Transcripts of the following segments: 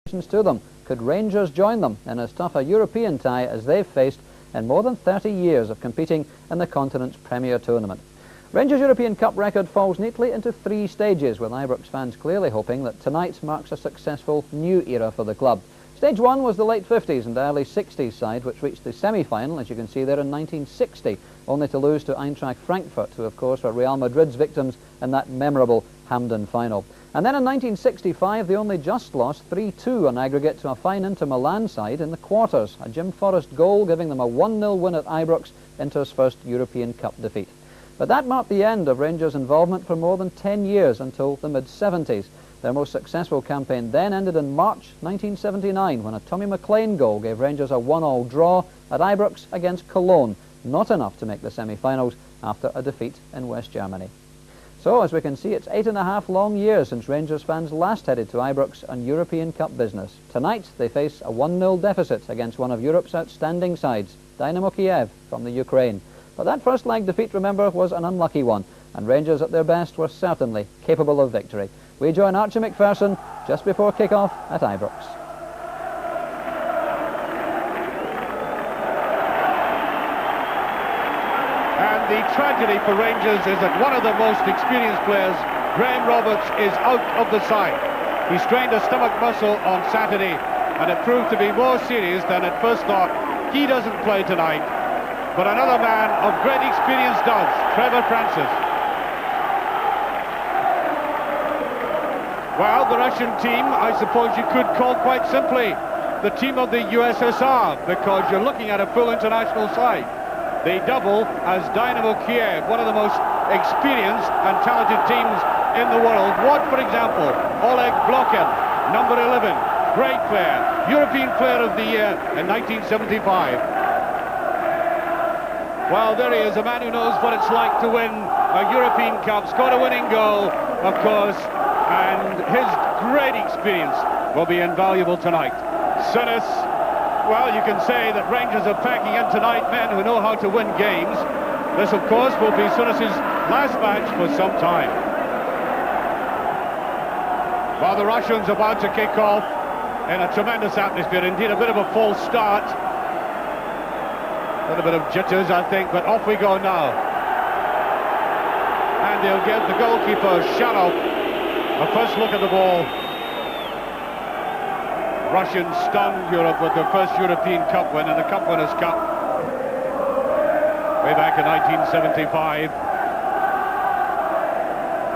to them. Could Rangers join them in as tough a European tie as they've faced in more than 30 years of competing in the continent's premier tournament? Rangers' European Cup record falls neatly into 3 stages, with Ibrox fans clearly hoping that tonight marks a successful new era for the club. Stage 1 was the late 50s and early 60s side, which reached the semi-final, as you can see there, in 1960, only to lose to Eintracht Frankfurt, who of course were Real Madrid's victims in that memorable Hampden final. And then in 1965, they only just lost 3-2 on aggregate to a fine Inter Milan side in the quarters, a Jim Forrest goal giving them a 1-0 win at Ibrox, Inter's first European Cup defeat. But that marked the end of Rangers' involvement for more than 10 years until the mid-70s. Their most successful campaign then ended in March 1979 when a Tommy McLean goal gave Rangers a 1-1 draw at Ibrox against Cologne, not enough to make the semi-finals after a defeat in West Germany. So, as we can see, it's 8.5 long years since Rangers fans last headed to Ibrox on European Cup business. Tonight they face a 1-0 deficit against one of Europe's outstanding sides, DYNAMO KIEV from the Ukraine. But that first leg defeat, remember, was an unlucky one, and Rangers at their best were certainly capable of victory. We join Archie McPherson just before kick-off at Ibrox. And the tragedy for Rangers is that one of the most experienced players, Graham Roberts, is out of the side. He strained a stomach muscle on Saturday, and it proved to be more serious than at first thought. He doesn't play tonight, but another man of great experience does, Trevor Francis. Well, the Russian team, I suppose you could call quite simply the team of the USSR, because you're looking at a full international side. They double as DYNAMO KIEV, one of the most experienced and talented teams in the world. What, for example, Oleg Blokin, number 11, great player, European Player of the Year in 1975. Well, there he is, a man who knows what it's like to win a European Cup, scored a winning goal, of course, and his great experience will be invaluable tonight. Souness, well, you can say that Rangers are packing in tonight men who know how to win games. This, of course, will be Souness's last match for some time. While the Russians are about to kick off in a tremendous atmosphere, indeed a bit of a false start. A little bit of jitters, I think, but off we go now. And they'll give the goalkeeper, Sharov, a first look at the ball. Russians stunned Europe with their first European Cup win in the Cup Winners' Cup way back in 1975.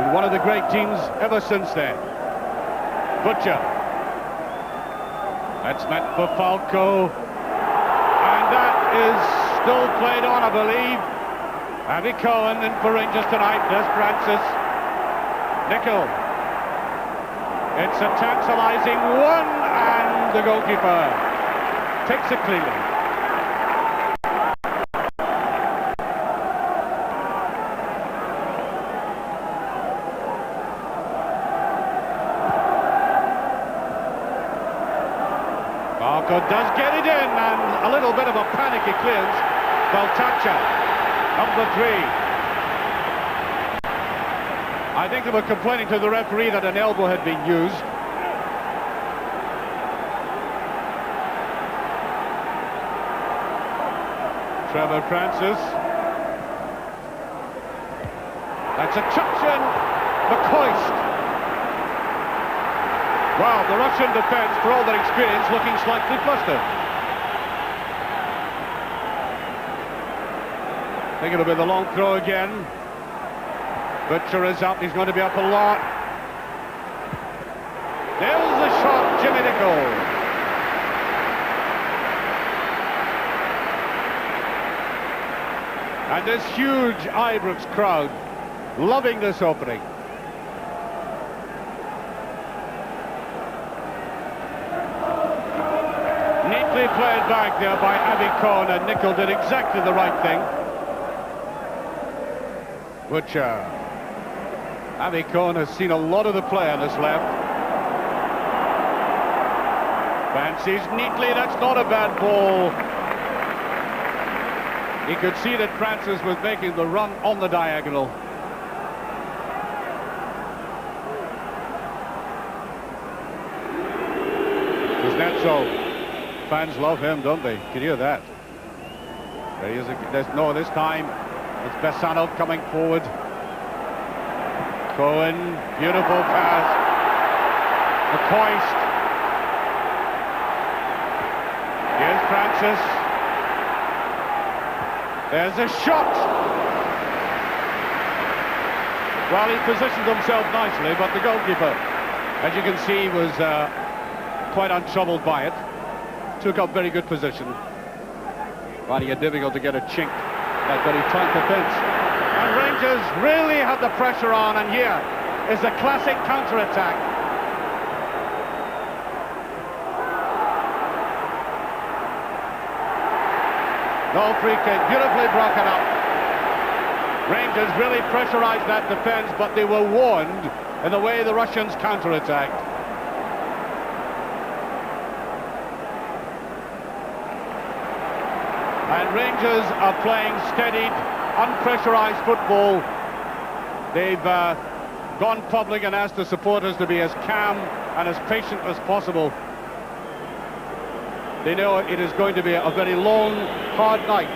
And one of the great teams ever since then. Butcher. That's meant for Falco. And that is still played on, I believe. Abby Cohen in for Rangers tonight. There's Francis. Nicol. It's a tantalizing one, and the goalkeeper takes it cleanly. Falco does get it in, and a little bit of a panicky clearance. Baltacha, number 3. I think they were complaining to the referee that an elbow had been used. Trevor Francis. That's a touch in. McCoist. Wow, the Russian defence, for all their experience, looking slightly flustered. I think it'll be the long throw again. Butcher is up, he's going to be up a lot. Nails the shot, Jimmy Nicol. And this huge Ibrox crowd loving this opening. Neatly played back there by Abby Cohen, and Nicol did exactly the right thing. Butcher. Abby Cohen has seen a lot of the play on his left. Fancies neatly, that's not a bad ball. He could see that Francis was making the run on the diagonal. Kuznetsov. Fans love him, don't they? Can you hear that? There he is. No, this time it's Besanov coming forward. Cohen, beautiful pass. McCoist. Here's Francis. There's a shot. Well, he positioned himself nicely, but the goalkeeper, as you can see, was quite untroubled by it. Took up very good position. Finding it difficult to get a chink. That very tight defence. And Rangers really had the pressure on, and here is a classic counter-attack. No free kick, beautifully broken up. Rangers really pressurised that defence, but they were warned in the way the Russians counter-attacked. And Rangers are playing steadied, unpressurised football. They've gone public and asked the supporters to be as calm and as patient as possible. They know it is going to be a very long, hard night.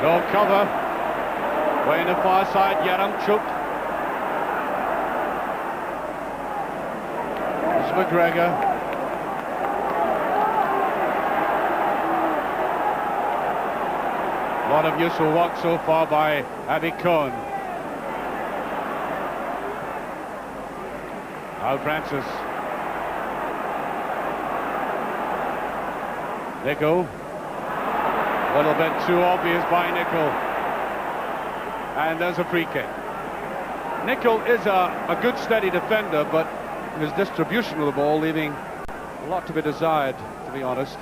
No cover. Way in the far side, Yaramchuk. It's McGregor. A lot of useful work so far by Abby Cohen. Al Francis. Nico. A little bit too obvious by Nicol. And there's a free kick. Nicol is a good steady defender, but his distribution of the ball leaving a lot to be desired, to be honest.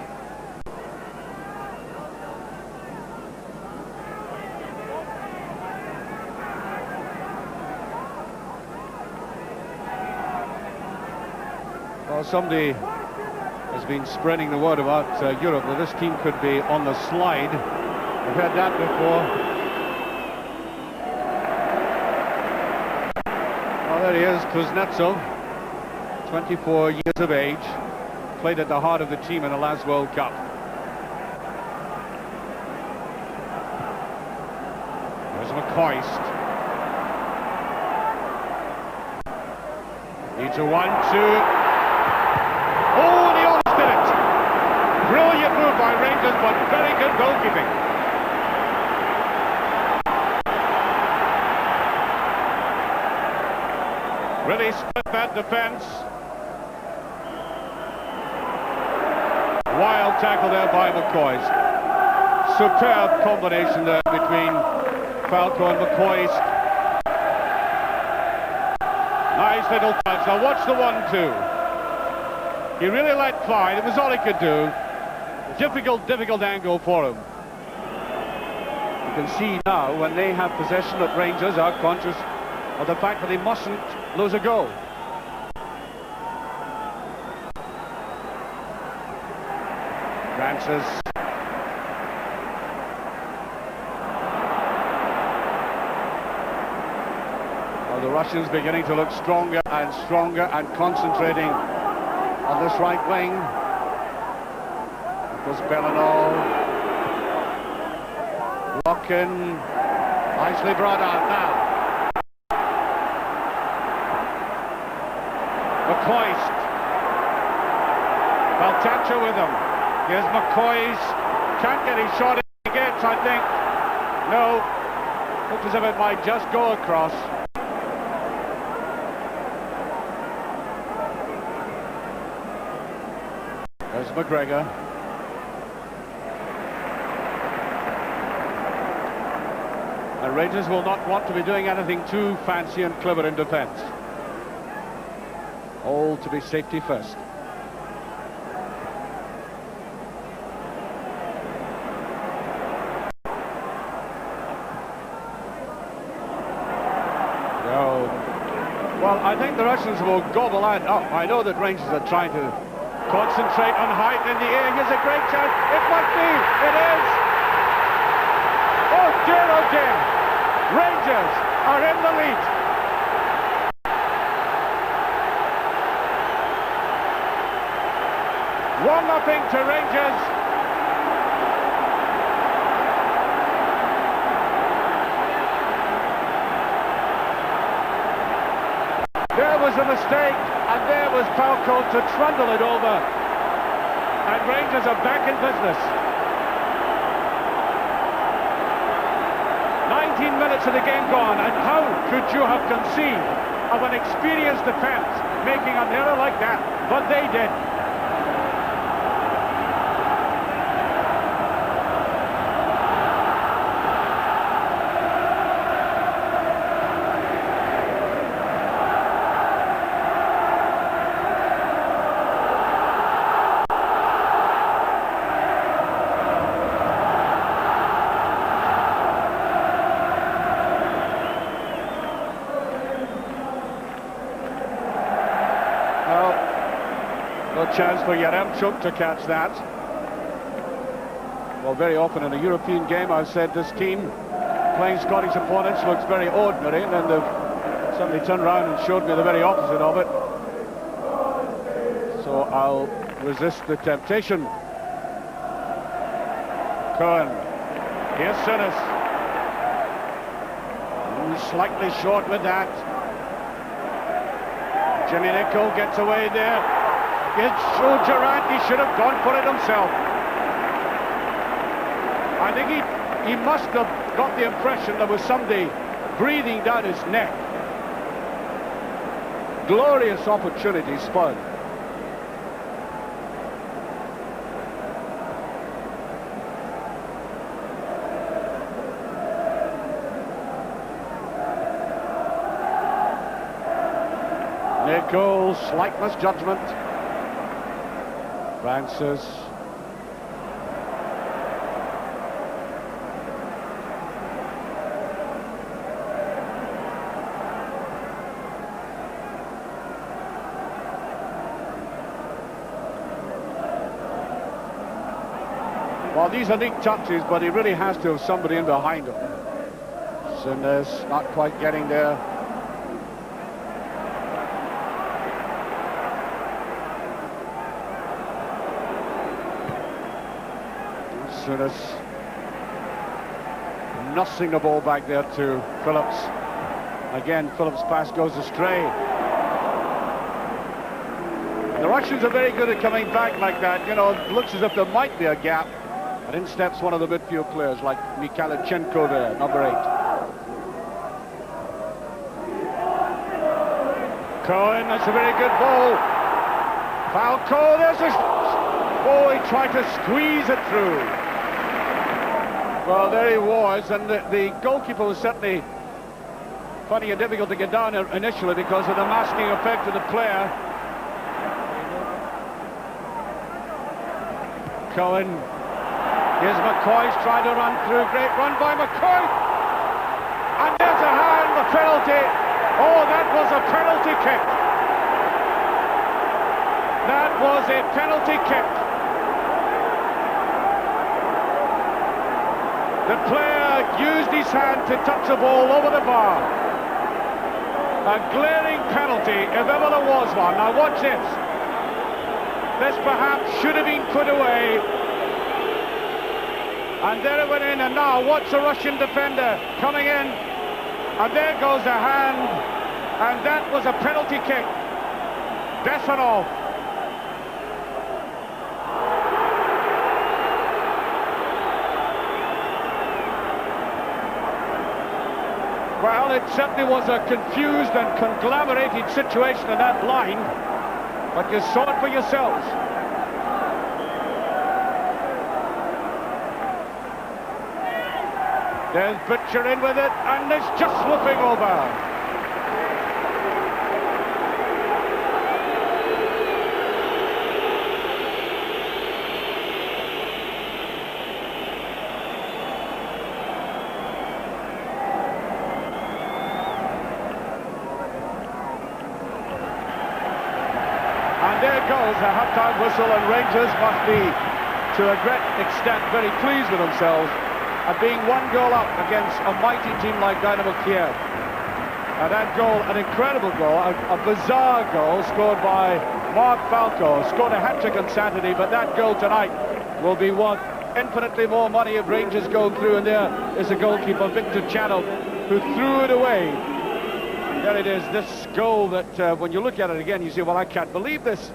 Well, somebody has been spreading the word about Europe that this team could be on the slide. We've heard that before. Well, there he is, Kuznetsov, 24 years of age, played at the heart of the team in the last World Cup. There's McCoist. Needs a 1-2. Oh, and he almost did it. Brilliant move by Rangers, but very good goalkeeping. Really split that defence. Wild tackle there by McCoist. Superb combination there between Falco and McCoist. Nice little touch. Now watch the 1-2. He really let fly. It was all he could do. Difficult angle for him. You can see now when they have possession that Rangers are conscious of the fact that they mustn't lose a goal. Francis. Well, the Russians beginning to look stronger and concentrating on this right wing. It was Belanol. Lockin. Nicely brought out now. McCoist. Baltacha with him. Here's McCoist. Can't get his shot in. He gets, I think. No. Looks as if it might just go across. There's McGregor. And Rangers will not want to be doing anything too fancy and clever in defence. All to be safety first. Well, I think the Russians will gobble out. Oh, I know that Rangers are trying to Concentrate on height in the air. Here's a great chance. It must be. It is. Oh dear, oh dear. Rangers are in the lead. One nothing to Rangers. There was a mistake, and there was Falco to trundle it over. And Rangers are back in business. 19 minutes of the game gone, and how could you have conceived of an experienced defence making an error like that? But they did. No chance for Yaremchuk to catch that. Well, very often in a European game, I've said this team playing Scottish opponents looks very ordinary, and then they've suddenly turned around and showed me the very opposite of it. So I'll resist the temptation. Cohen. Here's Sinis. Slightly short with that. Jimmy Nicholl gets away there. It's Durant, he should have gone for it himself. I think he must have got the impression there was somebody breathing down his neck. Glorious opportunity spun. Nicholl, slight misjudgment. Francis. Well, these are neat touches, but he really has to have somebody in behind him. Sinis not quite getting there. Sinis nussing the ball back there to Phillips. Again, Phillips' pass goes astray. The Russians are very good at coming back like that. You know, it looks as if there might be a gap. And in steps one of the midfield players like Mikhailchenko there, number 8. Cohen, that's a very good ball. Falco, there's a... Oh, he tried to squeeze it through. Well, there he was, and the goalkeeper was certainly finding it difficult to get down initially because of the masking effect of the player. Cohen. Here's McCoy's trying to run through. Great run by McCoy. And there's a hand, the penalty. Oh, that was a penalty kick. That was a penalty kick. The player used his hand to touch the ball over the bar. A glaring penalty, if ever there was one. Now watch this. This perhaps should have been put away. And there it went in, and now watch the Russian defender coming in. And there goes the hand. And that was a penalty kick. Desanov. Well, it certainly was a confused and conglomerated situation in that line, but you saw it for yourselves. There's Butcher in with it, and it's just slipping over. And there goes there's a half-time whistle, and Rangers must be, to a great extent, very pleased with themselves at being 1 goal up against a mighty team like Dynamo Kiev. And that goal, an incredible goal, a bizarre goal scored by Mark Falco, scored a hat-trick on Saturday, but that goal tonight will be worth infinitely more money if Rangers go through. And there is the goalkeeper, Victor Channel, who threw it away. And there it is, this goal that when you look at it again, you say, well, I can't believe this.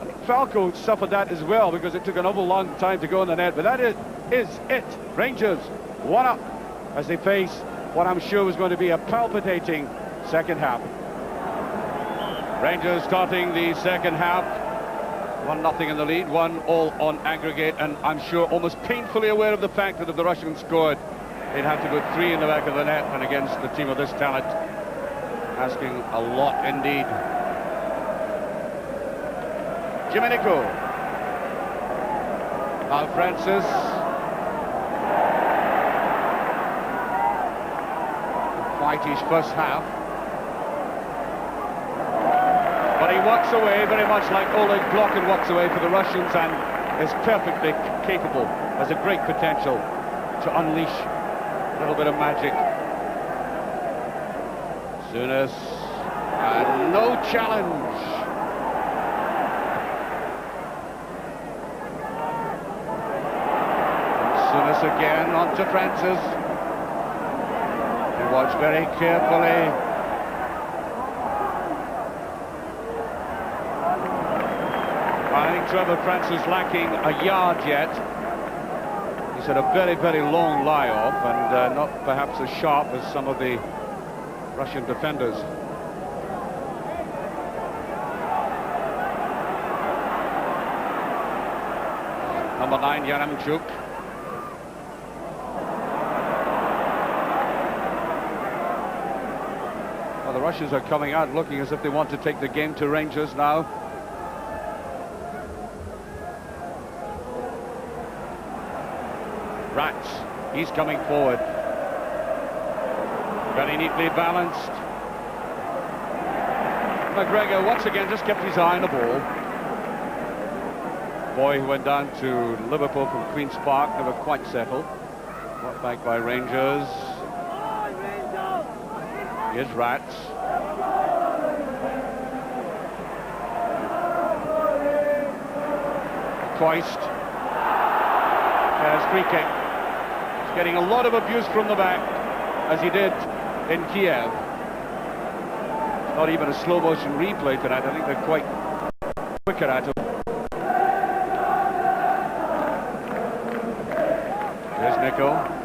I think Falco suffered that as well, because it took an awful long time to go in the net. But that is it. Rangers 1 up as they face what I'm sure was going to be a palpitating second half. Rangers starting the second half, 1-0 in the lead, 1-1 on aggregate, and I'm sure almost painfully aware of the fact that if the Russians scored, they'd have to put 3 in the back of the net, and against the team of this talent, asking a lot indeed. Jimenico. Now Francis. Fight his first half. But he walks away very much like Oleg Blokhin walks away for the Russians, and is perfectly capable, has a great potential to unleash a little bit of magic. Souness, and no challenge. Souness again onto Francis. He watched very carefully. I think Trevor Francis lacking a yard yet. He's had a very, very long lie-off, and not perhaps as sharp as some of the Russian defenders. Number 9, Yaramchuk. Well, the Russians are coming out looking as if they want to take the game to Rangers now. Rats, he's coming forward. Very neatly balanced. McGregor once again just kept his eye on the ball. Boy who went down to Liverpool from Queen's Park, never quite settled. Brought back by Rangers. Here's Rats. Koist. There's free kick. He's getting a lot of abuse from the back, as he did in Kiev. Not even a slow motion replay tonight. I think they're quite quicker at him. There's Nico.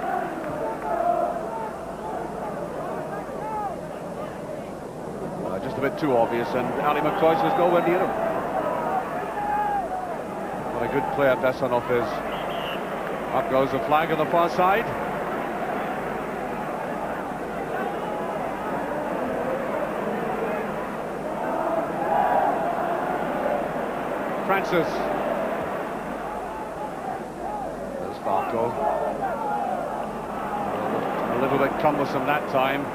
Just a bit too obvious, and Ali McCoy was nowhere near him. What a good player Bessonov is. Up goes the flag on the far side. Francis. There's Falco. A little bit cumbersome that time.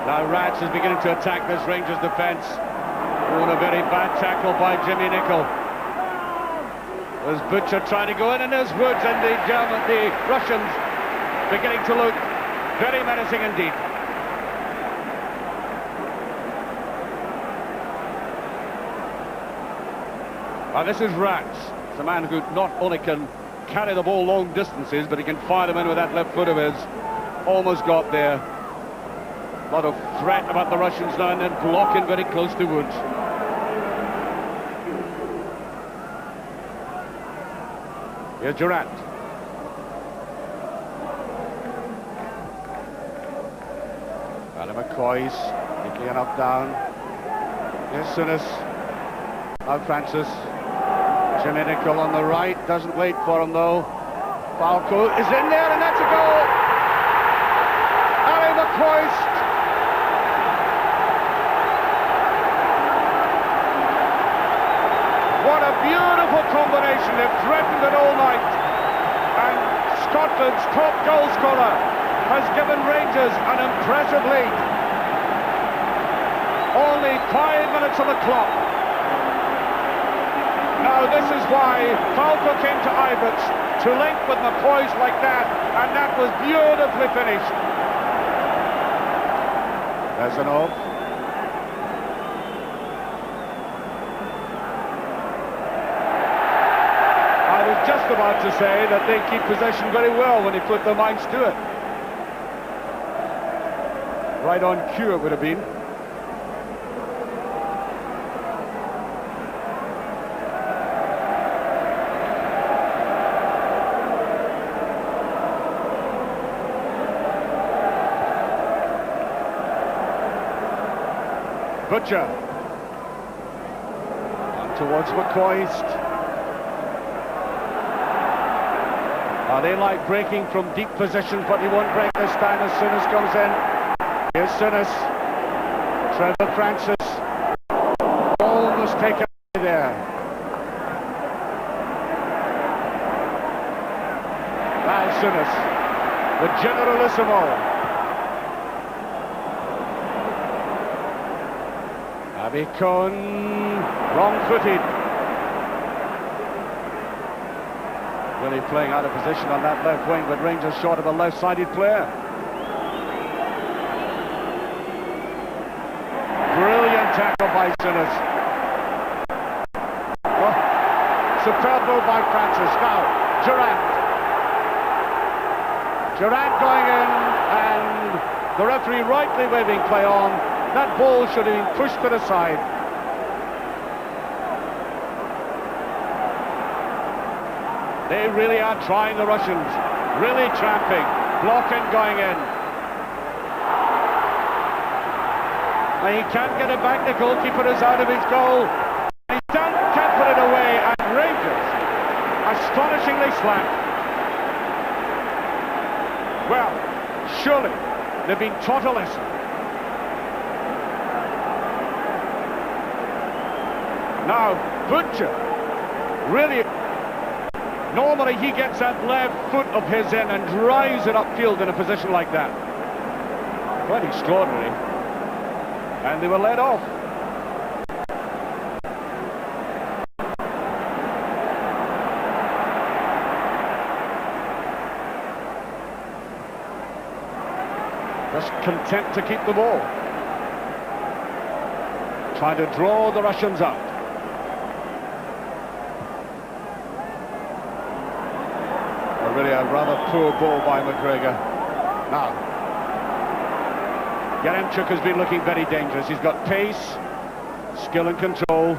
Now Rats is beginning to attack this Rangers defence. Oh, a very bad tackle by Jimmy Nicol. There's Butcher trying to go in, and there's Woods, and the Russians beginning to look very menacing indeed. Now this is Rats. It's a man who not only can carry the ball long distances, but he can fire them in with that left foot of his. Almost got there. A lot of threat about the Russians now, and then blocking very close to Woods. Here's Durant. Ali McCoy's picking it up down. Here's Souness. Now Francis. Jimmy Nicol on the right. Doesn't wait for him though. Falco is in there, and that's a goal. Ali McCoy. What a beautiful combination. They've threatened it all night. And Scotland's top goal scorer has given Rangers an impressive lead. Only 5 minutes on the clock. Now this is why Falco came to Ivots to link with McCoy's like that, and that was beautifully finished. There's an off. I was just about to say that they keep possession very well when they put their minds to it. Right on cue it would have been. Butcher. On towards McCoist. They like breaking from deep positions, but he won't break this time as Souness comes in. Here's Souness. Trevor Francis. Almost taken away there. Now Souness. The Generalissimo. Abby Cohn, wrong-footed. Really playing out of position on that left wing, but Rangers short of a left-sided player. Brilliant tackle by Souness. Oh, superb move by Francis. Now, Durant. Durant going in, and the referee rightly waving play on. That ball should have been pushed to the side. They really are trying, the Russians. Really tramping. Blocking going in. And he can't get it back. The goalkeeper is out of his goal. He can't put it away. And Rangers, astonishingly slack. Well, surely they've been taught a lesson. Now, Butcher, really, normally he gets that left foot of his in and drives it upfield in a position like that. Quite extraordinary. And they were let off. Just content to keep the ball. Trying to draw the Russians out. Really a rather poor ball by McGregor. Now, Yaremchuk has been looking very dangerous. He's got pace, skill and control.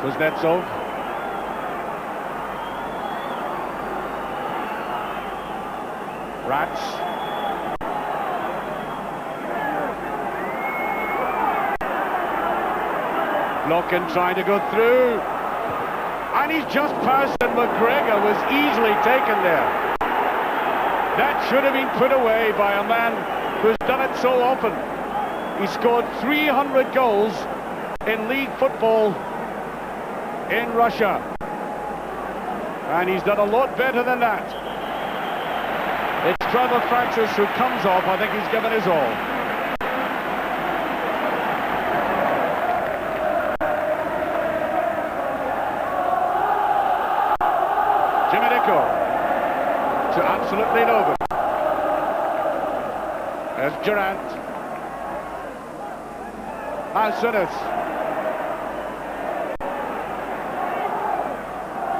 Kuznetsov. Rats. Blocking, trying to go through, and he's just passed, and McGregor was easily taken there. That should have been put away by a man who's done it so often. He scored 300 goals in league football in Russia, and he's done a lot better than that. It's Trevor Francis who comes off. I think he's given his all. To absolutely no good. There's Durant. And Souness.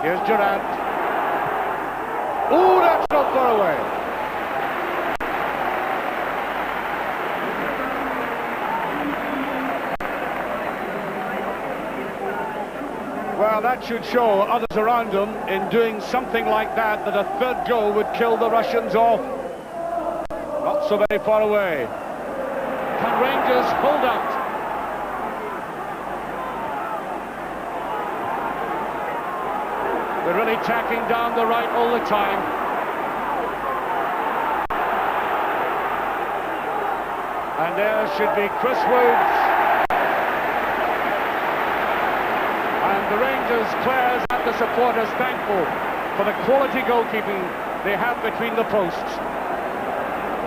Here's Durant. Oh, that's not far away. Well, that should show others around him in doing something like that, that a third goal would kill the Russians off. Not so very far away. Can Rangers hold out? They're really tacking down the right all the time. And there should be Chris Woods. The Rangers players and the supporters thankful for the quality goalkeeping they have between the posts.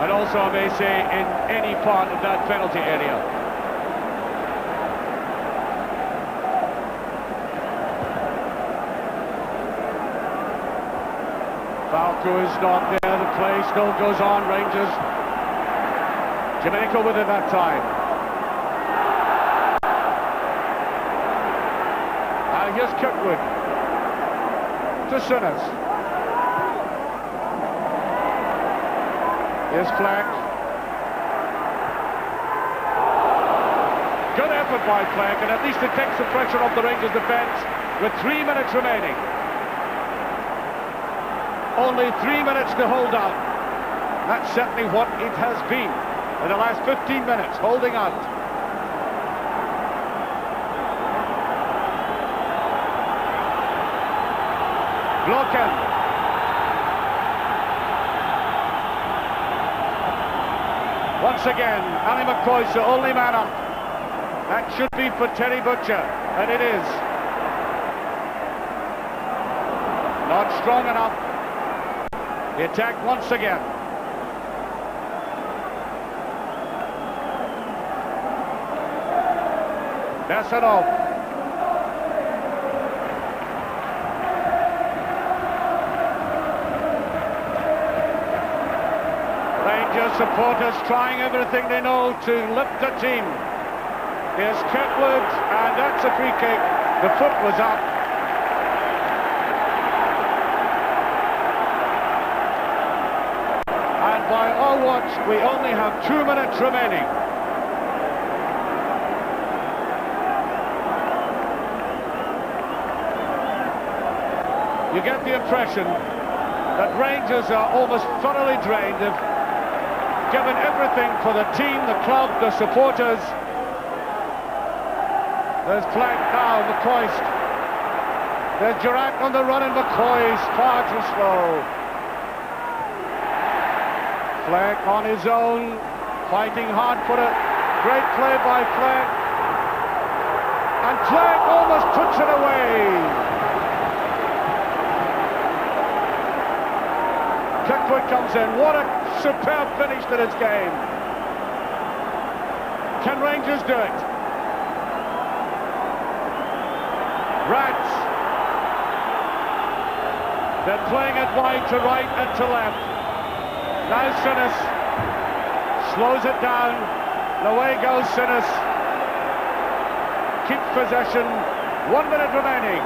And also, I may say, in any part of that penalty area. Poku is not there. The play still goes on. Rangers. Jamaica with it that time. Here's Kirkwood to Sinners. Here's Flack. Good effort by Flack, and at least it takes the pressure off the Rangers defence with 3 minutes remaining. Only 3 minutes to hold out. That's certainly what it has been in the last 15 minutes, holding out. Blocken. Once again, Ali McCoy's the only man up. That should be for Terry Butcher, and it is. Not strong enough. The attack once again. Dassanov. Rangers supporters trying everything they know to lift the team. Here's Kirkwood, and that's a free kick. The foot was up. And by our watch, we only have 2 minutes remaining. You get the impression that Rangers are almost thoroughly drained. They've given everything for the team, the club, the supporters. There's Flack now, McCoist. There's Durant on the run, and McCoist far too slow. Flack on his own, fighting hard for it. Great play by Flack. And Flack almost puts it away. Kirkwood comes in. What a superb finish to this game. Can Rangers do it? Rats. They're playing it wide to right and to left. Now Sinners slows it down. And away goes Sinners. Keeps possession. 1 minute remaining.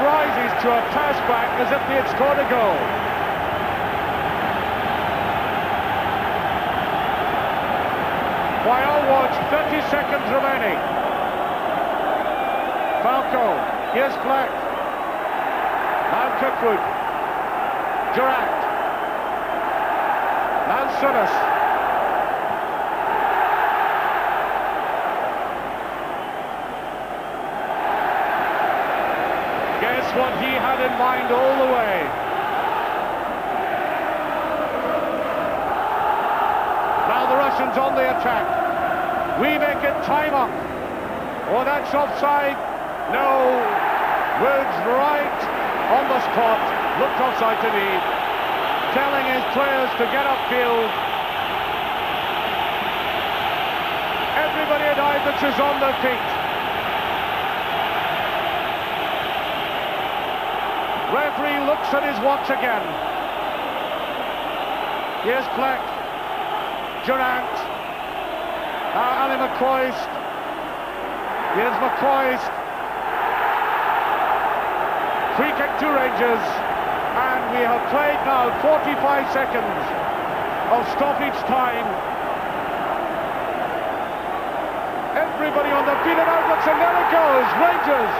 Rises to a pass back as if he had scored a goal. By our watch, 30 seconds remaining. Falco, here's Flack. Now Kirkwood. Durant. Now Sinners. Guess what he had in mind all the way. Now the Russians on the attack. We make it time up. Oh, that's offside. No. Woods right on the spot. Looked offside to me. Telling his players to get upfield. Everybody at Ibrox is on their feet. Referee looks at his watch again. Here's Fleck. Durant. Now Ali McCoist. Here's McCoist. Free kick to Rangers. And we have played now 45 seconds of stoppage time. Everybody on the feet and outlets, and there it goes. Rangers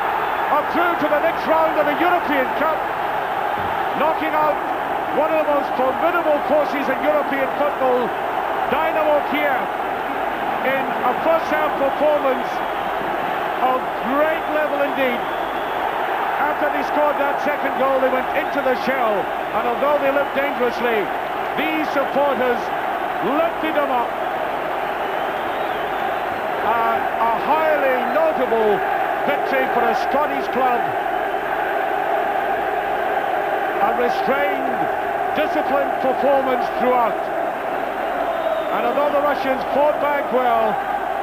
are through to the next round of the European Cup, knocking out one of the most formidable forces in European football, Dynamo Kiev, in a first-half performance of great level indeed. After they scored that second goal, they went into the shell, and although they looked dangerously, these supporters lifted them up. A highly notable victory for a Scottish club. A restrained, disciplined performance throughout. And although the Russians fought back well,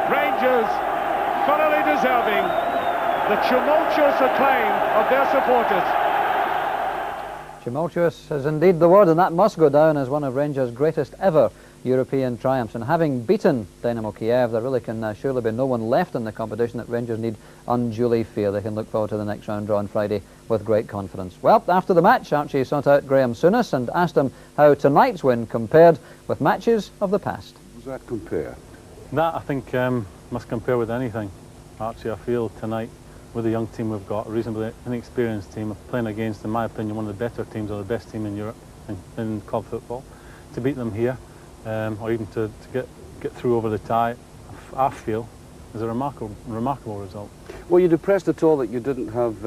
Rangers thoroughly deserving the tumultuous acclaim of their supporters. Tumultuous is indeed the word, and that must go down as one of Rangers' greatest ever European triumphs. And having beaten Dynamo Kiev, there really can surely be no one left in the competition that Rangers need unduly fear. They can look forward to the next round draw on Friday with great confidence. Well, after the match, Archie sought out Graham Souness and asked him how tonight's win compared with matches of the past. Does that compare? That, I think, must compare with anything. Archie, I feel tonight, with the young team we've got, a reasonably inexperienced team, playing against, in my opinion, one of the better teams or the best team in Europe in club football, to beat them here, or even to get through over the tie, I feel is a remarkable result. Were you depressed at all that you didn't have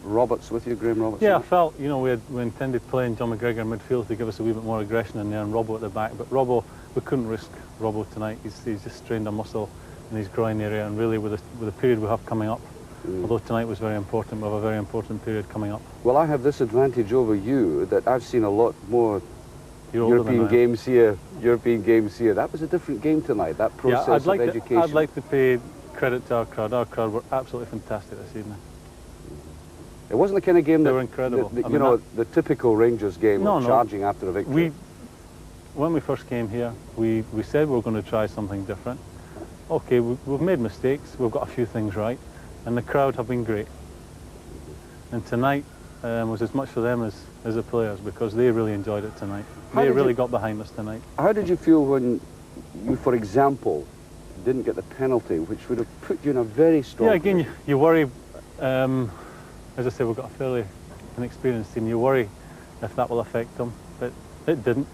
Roberts with you, Graham Roberts? Yeah, I felt, you know, we intended playing John McGregor in midfield to give us a wee bit more aggression in there, and Robbo at the back, but Robbo, we couldn't risk Robbo tonight. He's just strained a muscle in his groin area, and really with the period we have coming up, although tonight was very important, we have a very important period coming up. Well, I have this advantage over you, that I've seen a lot more European games here. That was a different game tonight, that process of education. I'd like to pay credit to our crowd. Our crowd were absolutely fantastic this evening. It wasn't the kind of game they were incredible. The typical Rangers game of charging after a victory. When we first came here, we said we were going to try something different. Okay, we've made mistakes, we've got a few things right, and the crowd have been great. And tonight was as much for them as the players, because they really enjoyed it tonight. They really got behind us tonight. How did you feel when you, for example, didn't get the penalty, which would have put you in a very strong... Yeah, again, you worry, as I say, we've got a fairly inexperienced team. You worry if that will affect them, but it didn't.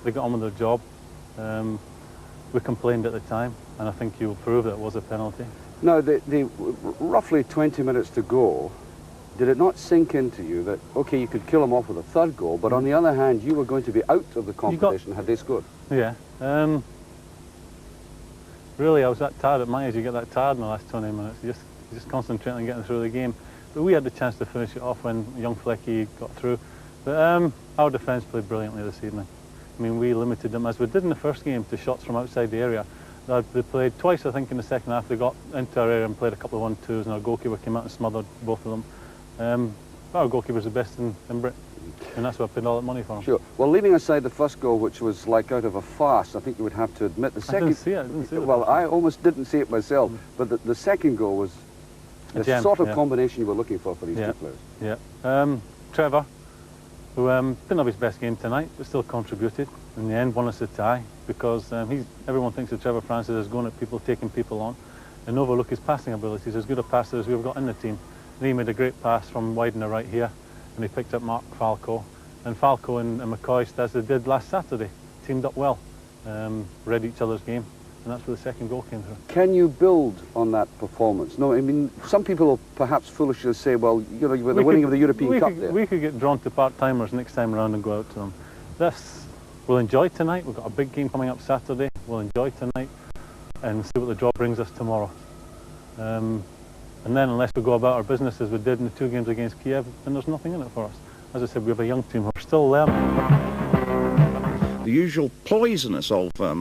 They got on with their job. We complained at the time, and I think you'll prove that it was a penalty. Now, roughly 20 minutes to go, did it not sink into you that, okay, you could kill them off with a third goal, but on the other hand, you were going to be out of the competition had they scored? Yeah. Really, I was that tired at my age. You get that tired in the last 20 minutes. You just concentrate on getting through the game. But we had the chance to finish it off when young Flecky got through. But our defence played brilliantly this evening. I mean, we limited them, as we did in the first game, to shots from outside the area. They played twice, I think, in the second half. They got into our area and played a couple of 1-2s, and our goalkeeper came out and smothered both of them. Our goalkeeper's the best in Britain, and that's why I paid all that money for him. Sure. Well, leaving aside the first goal, which was like out of a farce, I think you would have to admit the second... I didn't see it. Well, I almost didn't see it myself, but the second goal was the sort of combination you were looking for these two players. Yeah. Trevor, who didn't have his best game tonight, but still contributed. In the end, won us a tie, because everyone thinks that Trevor Francis is going at people, taking people on, and overlook his passing abilities. As good a passer as we've got in the team. And he made a great pass from wide on the right here, and he picked up Mark Falco. And Falco and McCoy, as they did last Saturday, teamed up well, read each other's game, and that's where the second goal came through. Can you build on that performance? No, I mean, some people will perhaps foolishly say, well, you know, with the winning of the European Cup there. We could get drawn to part-timers next time around and go out to them. We'll enjoy tonight. We've got a big game coming up Saturday. We'll enjoy tonight and see what the draw brings us tomorrow. And then, unless we go about our business as we did in the 2 games against Kiev, then there's nothing in it for us. As I said, we have a young team who are still learning. The usual poisonous old firm